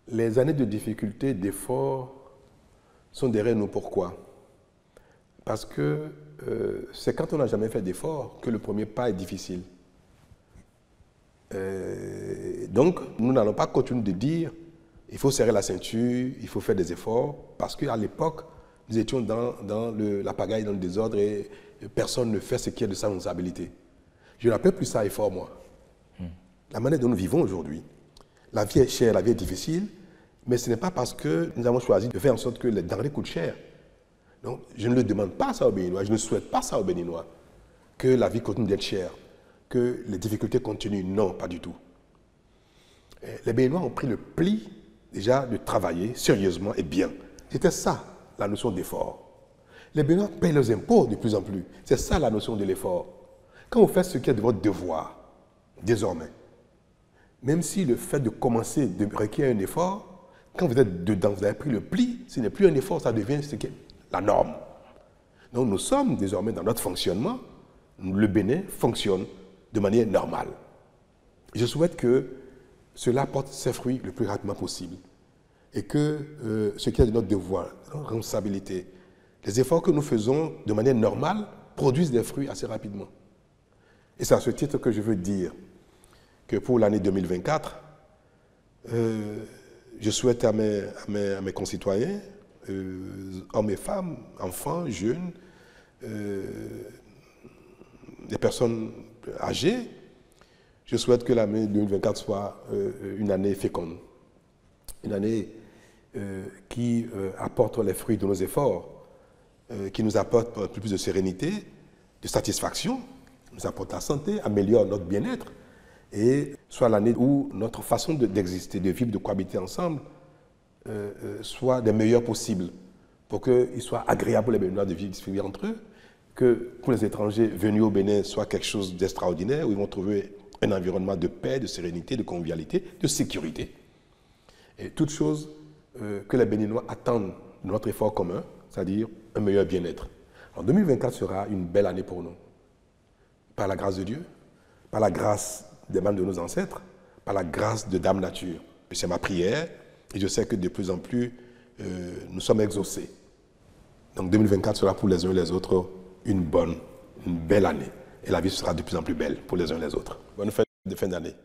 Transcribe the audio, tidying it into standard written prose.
Les années de difficulté, d'effort sont derrière nous. Pourquoi? Parce que c'est quand on n'a jamais fait d'effort que le premier pas est difficile. Donc, nous n'allons pas continuer de dire il faut serrer la ceinture, il faut faire des efforts, parce qu'à l'époque, nous étions dans la pagaille, dans le désordre, et personne ne fait ce qui est de sa responsabilité. Je n'appelle plus ça effort, moi. La manière dont nous vivons aujourd'hui, la vie est chère, la vie est difficile, mais ce n'est pas parce que nous avons choisi de faire en sorte que les denrées coûtent cher. Donc, je ne le demande pas ça aux Béninois, je ne souhaite pas ça aux Béninois, que la vie continue d'être chère, que les difficultés continuent. Non, pas du tout. Les Béninois ont pris le pli, déjà, de travailler sérieusement et bien. C'était ça, la notion d'effort. Les Béninois payent leurs impôts de plus en plus. C'est ça, la notion de l'effort. Quand vous faites ce qui est de votre devoir, désormais, même si le fait de commencer requiert un effort, quand vous êtes dedans, vous avez pris le pli, ce n'est plus un effort, ça devient ce qui est la norme. Donc nous sommes désormais dans notre fonctionnement, le Bénin fonctionne de manière normale. Je souhaite que cela porte ses fruits le plus rapidement possible et que ce qui est de notre devoir, de notre responsabilité, les efforts que nous faisons de manière normale produisent des fruits assez rapidement. Et c'est à ce titre que je veux dire que pour l'année 2024, je souhaite à mes concitoyens, hommes et femmes, enfants, jeunes, des personnes âgées, je souhaite que l'année 2024 soit une année féconde, une année qui apporte les fruits de nos efforts, qui nous apporte plus de sérénité, de satisfaction, nous apporte la santé, améliore notre bien-être, et soit l'année où notre façon d'exister, de vivre, de cohabiter ensemble, soit des meilleures possibles, pour qu'il soit agréable pour les Béninois de vivre entre eux, que pour les étrangers venus au Bénin soit quelque chose d'extraordinaire, où ils vont trouver un environnement de paix, de sérénité, de convivialité, de sécurité. Et toutes choses que les Béninois attendent de notre effort commun, c'est-à-dire un meilleur bien-être. En 2024 sera une belle année pour nous, par la grâce de Dieu, par la grâce des membres de nos ancêtres, par la grâce de Dame Nature. C'est ma prière et je sais que de plus en plus, nous sommes exaucés. Donc 2024 sera pour les uns et les autres une belle année. Et la vie sera de plus en plus belle pour les uns et les autres. Bonne fête de fin d'année.